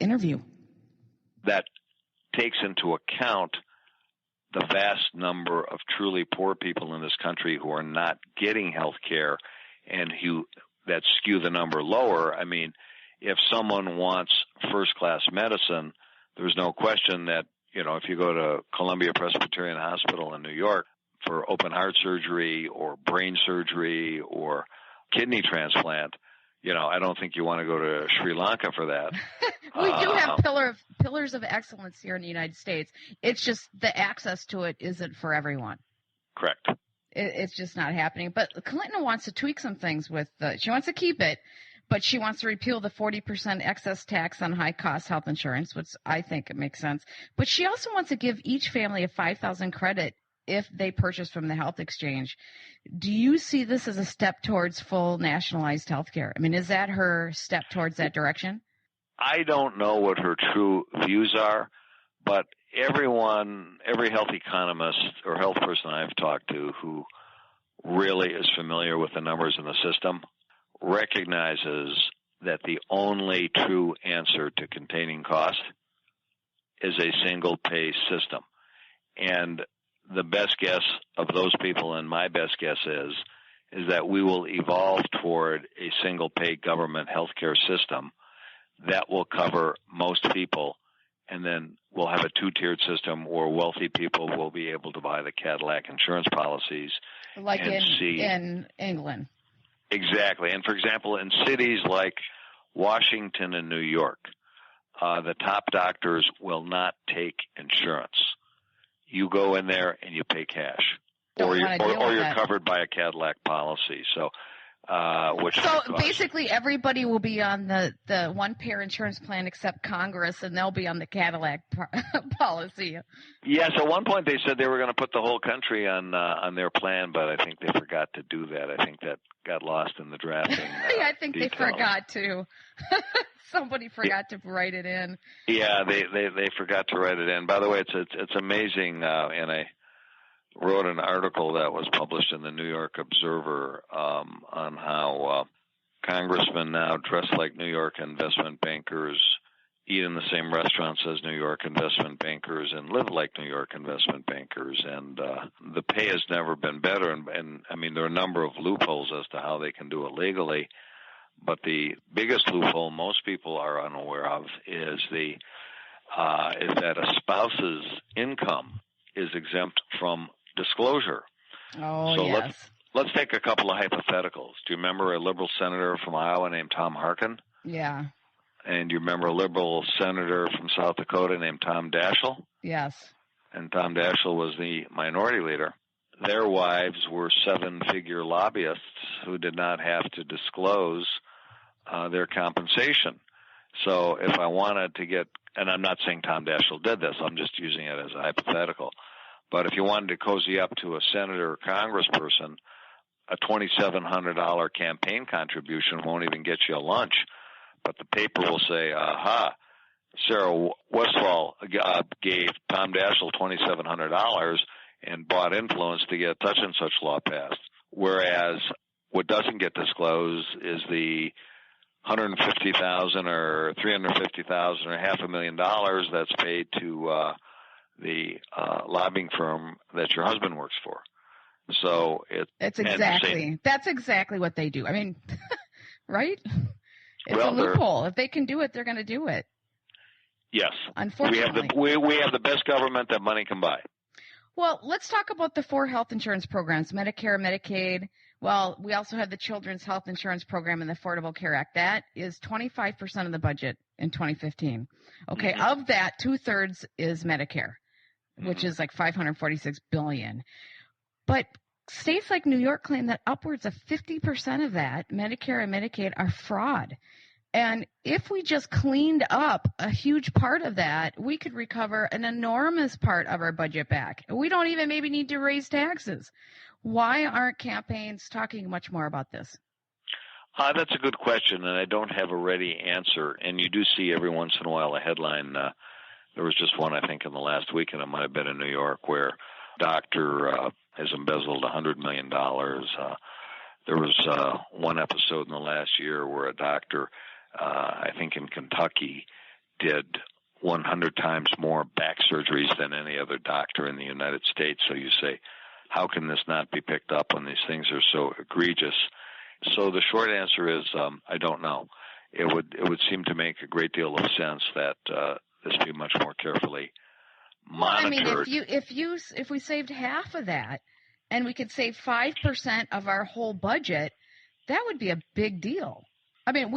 interview. That takes into account the vast number of truly poor people in this country who are not getting health care and who that skew the number lower. I mean, if someone wants first-class medicine, there's no question that, if you go to Columbia Presbyterian Hospital in New York for open heart surgery or brain surgery or kidney transplant, I don't think you want to go to Sri Lanka for that. We do have pillars of excellence here in the United States. It's just the access to it isn't for everyone. Correct. It's just not happening. But Clinton wants to tweak some things she wants to keep it, but she wants to repeal the 40% excess tax on high-cost health insurance, which I think it makes sense. But she also wants to give each family a $5,000 credit if they purchase from the health exchange. Do you see this as a step towards full nationalized health care? I mean, is that her step towards that direction? I don't know what her true views are, but every health economist or health person I've talked to who really is familiar with the numbers in the system recognizes that the only true answer to containing cost is a single pay system. And the best guess of those people, and my best guess is that we will evolve toward a single pay government healthcare system that will cover most people, and then we'll have a two-tiered system where wealthy people will be able to buy the Cadillac insurance policies. Like in England. Exactly. And for example, in cities like Washington and New York, the top doctors will not take insurance. You go in there and you pay cash, or you're covered by a Cadillac policy. So, basically, everybody will be on the one-payer insurance plan except Congress, and they'll be on the Cadillac policy. Yes, at one point they said they were going to put the whole country on their plan, but I think they forgot to do that. I think that got lost in the drafting. I think details. They forgot to. Somebody forgot to write it in. Yeah, they forgot to write it in. By the way, it's amazing, and I wrote an article that was published in the New York Observer on how congressmen now dress like New York investment bankers, eat in the same restaurants as New York investment bankers, and live like New York investment bankers. And the pay has never been better. And I mean, there are a number of loopholes as to how they can do it legally. But the biggest loophole most people are unaware of is that a spouse's income is exempt from disclosure. Oh, so yes. Let's take a couple of hypotheticals. Do you remember a liberal senator from Iowa named Tom Harkin? Yeah. And do you remember a liberal senator from South Dakota named Tom Daschle? Yes. And Tom Daschle was the minority leader. Their wives were seven-figure lobbyists who did not have to disclose their compensation. So if I wanted to get, and I'm not saying Tom Daschle did this, I'm just using it as a hypothetical, but if you wanted to cozy up to a senator or congressperson, a $2,700 campaign contribution won't even get you a lunch. But the paper will say, aha, Sarah Westfall gave Tom Daschle $2,700 and bought influence to get such and such law passed. Whereas what doesn't get disclosed is the $150,000 or $350,000 or $500,000 that's paid to the lobbying firm that your husband works for. So that's exactly what they do. I mean, right? It's a loophole. If they can do it, they're going to do it. Yes. Unfortunately. We have the best government that money can buy. Well, let's talk about the 4 health insurance programs, Medicare, Medicaid. Well, we also have the Children's Health Insurance Program and the Affordable Care Act. That is 25% of the budget in 2015. Okay, Of that, 2/3 is Medicare, which is like $546 billion. But states like New York claim that upwards of 50% of that, Medicare and Medicaid, are fraud. And if we just cleaned up a huge part of that, we could recover an enormous part of our budget back. We don't even maybe need to raise taxes. Why aren't campaigns talking much more about this? That's a good question, and I don't have a ready answer. And you do see every once in a while a headline. There was just one, I think, in the last week, and it might have been in New York, where a doctor has embezzled $100 million. There was one episode in the last year where a doctor, I think in Kentucky, did 100 times more back surgeries than any other doctor in the United States. So you say, how can this not be picked up when these things are so egregious? So the short answer is, I don't know. It would seem to make a great deal of sense that this be much more carefully monitored. Well, I mean, if we saved half of that, and we could save 5% of our whole budget, that would be a big deal. I mean,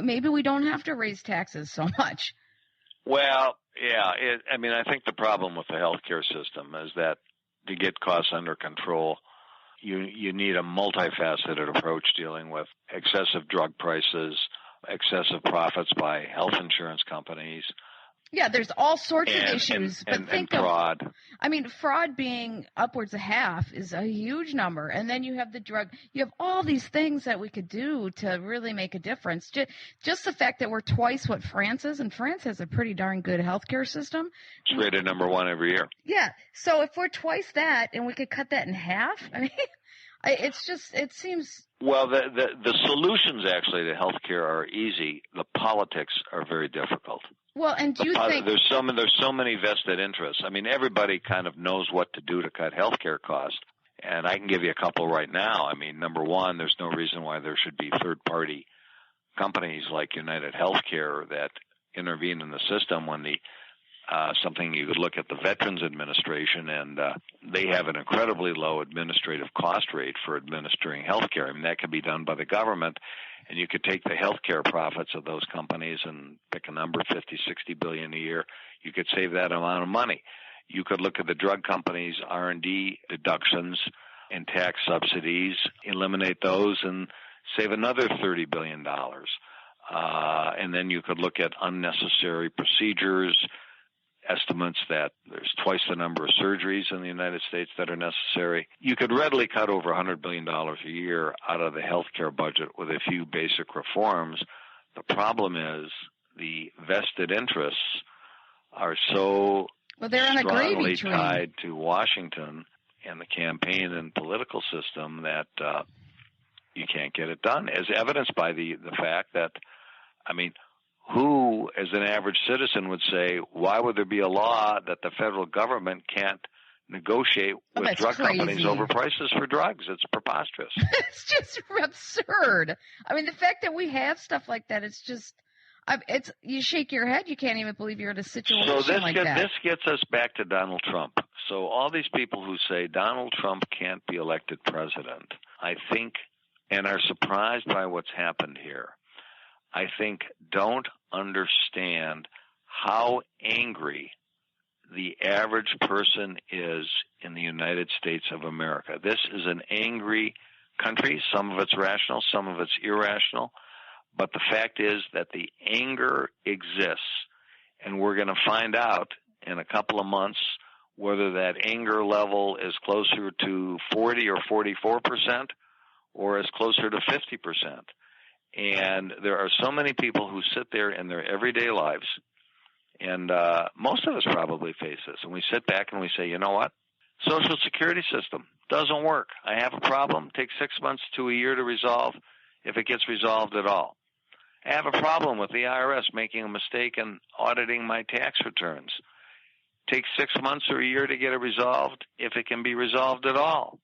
maybe we don't have to raise taxes so much. Well, yeah. I think the problem with the healthcare system is that to get costs under control, you need a multifaceted approach dealing with excessive drug prices, excessive profits by health insurance companies. Yeah, there's all sorts of issues. But think of fraud. Fraud being upwards of half is a huge number. And then you have the drug. You have all these things that we could do to really make a difference. Just the fact that we're twice what France is, and France has a pretty darn good healthcare system. It's rated number 1 every year. Yeah. So if we're twice that and we could cut that in half, it seems. Well, the solutions actually to healthcare are easy. The politics are very difficult. Well, and do you think there's so many vested interests? I mean, everybody kind of knows what to do to cut healthcare costs, and I can give you a couple right now. I mean, number one, there's no reason why there should be third-party companies like United Healthcare that intervene in the system when something you could look at the Veterans Administration, and they have an incredibly low administrative cost rate for administering healthcare. I mean, that could be done by the government, and you could take the healthcare profits of those companies and pick a number, 50, 60 billion a year. You could save that amount of money. You could look at the drug companies' R&D deductions and tax subsidies, eliminate those, and save another $30 billion. And then you could look at unnecessary procedures, estimates that there's twice the number of surgeries in the United States that are necessary. You could readily cut over $100 billion a year out of the healthcare budget with a few basic reforms. The problem is the vested interests are so strongly tied to Washington and the campaign and political system that you can't get it done, as evidenced by the fact that, who, as an average citizen, would say, why would there be a law that the federal government can't negotiate with drug companies over prices for drugs? It's preposterous. It's just absurd. The fact that we have stuff like that, it's just, you shake your head. You can't even believe you're in a situation like that. This gets us back to Donald Trump. So all these people who say Donald Trump can't be elected president, I think, and are surprised by what's happened here, I think don't understand how angry the average person is in the United States of America. This is an angry country. Some of it's rational, some of it's irrational. But the fact is that the anger exists, and we're going to find out in a couple of months whether that anger level is closer to 40 or 44% or is closer to 50%. And there are so many people who sit there in their everyday lives, and most of us probably face this, and we sit back and we say, you know what? Social Security system doesn't work. I have a problem. Takes 6 months to a year to resolve, if it gets resolved at all. I have a problem with the IRS making a mistake in auditing my tax returns. Takes 6 months or a year to get it resolved, if it can be resolved at all.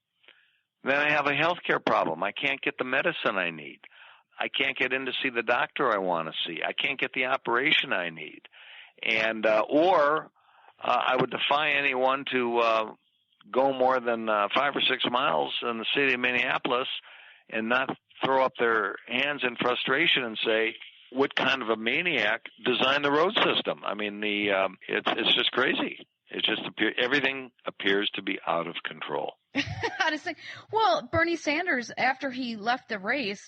Then I have a healthcare problem. I can't get the medicine I need. I can't get in to see the doctor I want to see. I can't get the operation I need. And or I would defy anyone to go more than 5 or 6 miles in the city of Minneapolis and not throw up their hands in frustration and say, what kind of a maniac designed the road system? It's just crazy. It's just everything appears to be out of control. Well, Bernie Sanders, after he left the race,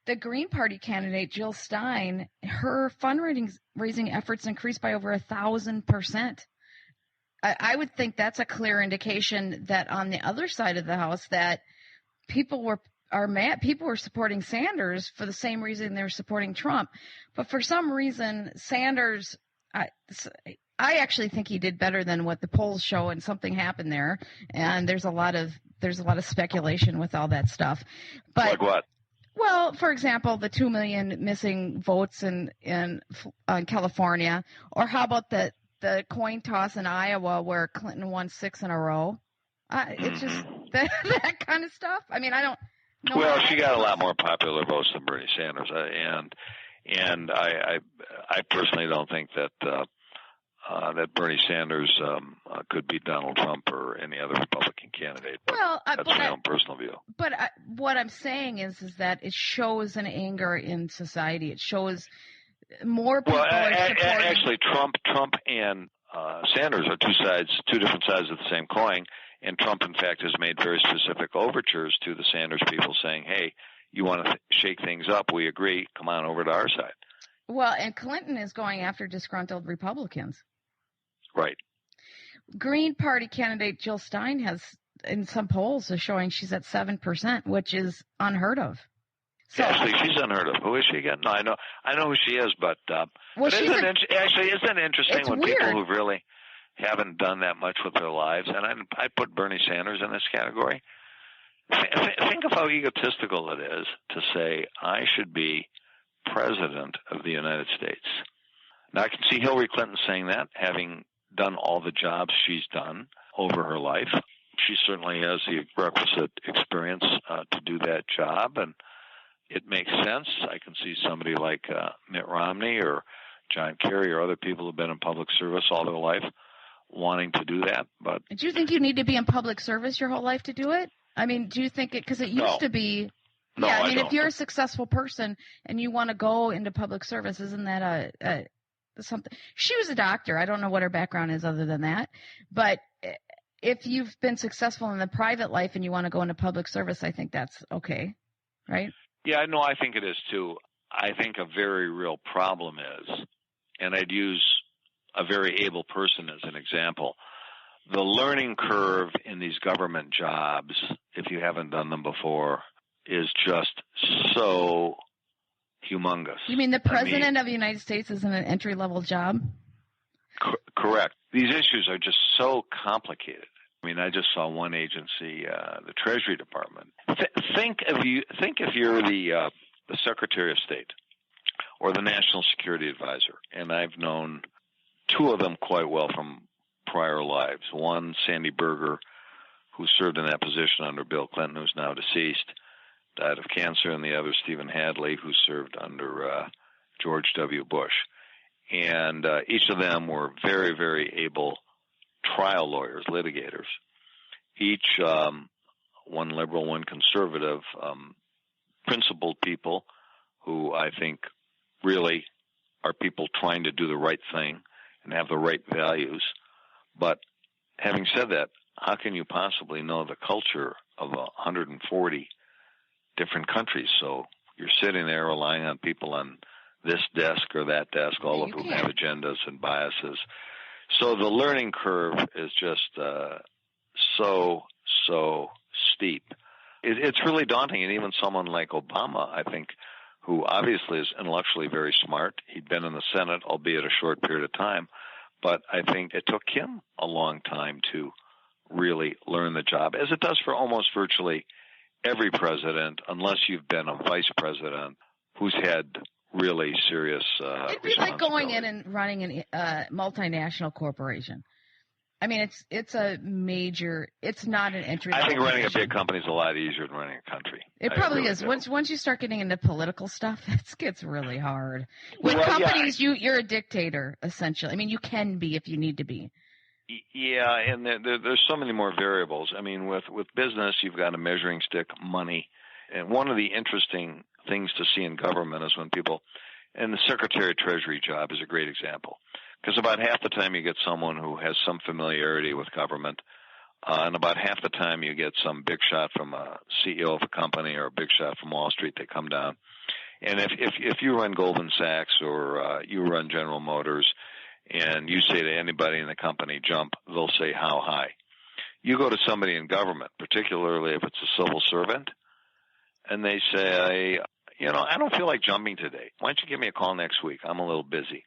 the Green Party candidate, Jill Stein, her fundraising efforts increased by over 1,000%. I would think that's a clear indication that on the other side of the house that people are mad. People were supporting Sanders for the same reason they're supporting Trump. But for some reason, Sanders, I actually think he did better than what the polls show, and something happened there. And there's a lot of speculation with all that stuff. But like what? Well, for example, the 2 million missing votes in California, or how about the coin toss in Iowa where Clinton won 6 in a row? It's just that kind of stuff. I mean, I don't know. Well, she got a lot more popular votes than Bernie Sanders, and I personally don't think that Bernie Sanders could beat Donald Trump or any other Republican candidate. But well, that's my own personal view. But what I'm saying is that it shows an anger in society. It shows more people are supporting. Actually, Trump and Sanders are two different sides of the same coin. And Trump, in fact, has made very specific overtures to the Sanders people saying, hey, you want to shake things up, we agree, come on over to our side. Well, and Clinton is going after disgruntled Republicans. Right. Green Party candidate Jill Stein has, in some polls, is showing she's at 7%, which is unheard of. So, actually, she's unheard of. Who is she again? No, I know who she is, but isn't it interesting when weird. People who really haven't done that much with their lives, and I put Bernie Sanders in this category. Think of how egotistical it is to say, I should be president of the United States. Now, I can see Hillary Clinton saying that, having done all the jobs she's done over her life. She certainly has the requisite experience to do that job, and it makes sense. I can see somebody like Mitt Romney or John Kerry or other people who've been in public service all their life wanting to do that. But do you think you need to be in public service your whole life to do it? I mean, do you think it, because it used to be, no, yeah, I mean, don't. If you're a successful person and you want to go into public service, isn't that something? She was a doctor. I don't know what her background is other than that. But if you've been successful in the private life and you want to go into public service, I think that's okay, right? Yeah, no, I think it is too. I think a very real problem is, and I'd use a very able person as an example, the learning curve in these government jobs, if you haven't done them before, is just so humongous. You mean the president of the United States isn't an entry-level job? Correct. These issues are just so complicated. I mean, I just saw one agency, the Treasury Department. Think if you're the Secretary of State or the National Security Advisor, and I've known two of them quite well from prior lives. One, Sandy Berger, who served in that position under Bill Clinton, who's now deceased, died of cancer, and the other, Stephen Hadley, who served under George W. Bush. And each of them were very, very able trial lawyers, litigators. Each, one liberal, one conservative, principled people who I think really are people trying to do the right thing and have the right values. But having said that, how can you possibly know the culture of 140 different countries? So you're sitting there relying on people on this desk or that desk, all of whom have agendas and biases. So the learning curve is just so steep. It's really daunting. And even someone like Obama, I think, who obviously is intellectually very smart. He'd been in the Senate, albeit a short period of time. But I think it took him a long time to really learn the job, as it does for almost virtually every president, unless you've been a vice president who's had really serious It'd be like going in and running a multinational corporation. I mean, it's a major. It's not an entry. I think running a big company is a lot easier than running a country. It probably really is. Once you start getting into political stuff, it gets really hard. With companies, you're a dictator essentially. I mean, you can be if you need to be. Yeah, and there's so many more variables. I mean, with business, you've got a measuring stick, money, and one of the interesting things to see in government is when people, and the Secretary of Treasury job is a great example. Because about half the time you get someone who has some familiarity with government, and about half the time you get some big shot from a CEO of a company or a big shot from Wall Street. They come down, and if you run Goldman Sachs or you run General Motors, and you say to anybody in the company, jump, they'll say how high. You go to somebody in government, particularly if it's a civil servant, and they say, I don't feel like jumping today. Why don't you give me a call next week? I'm a little busy.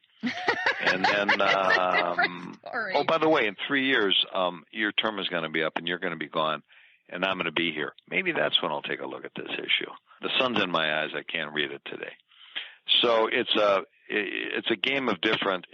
And then, oh, by the way, in 3 years, your term is going to be up and you're going to be gone, and I'm going to be here. Maybe that's when I'll take a look at this issue. The sun's in my eyes. I can't read it today. So it's a game of different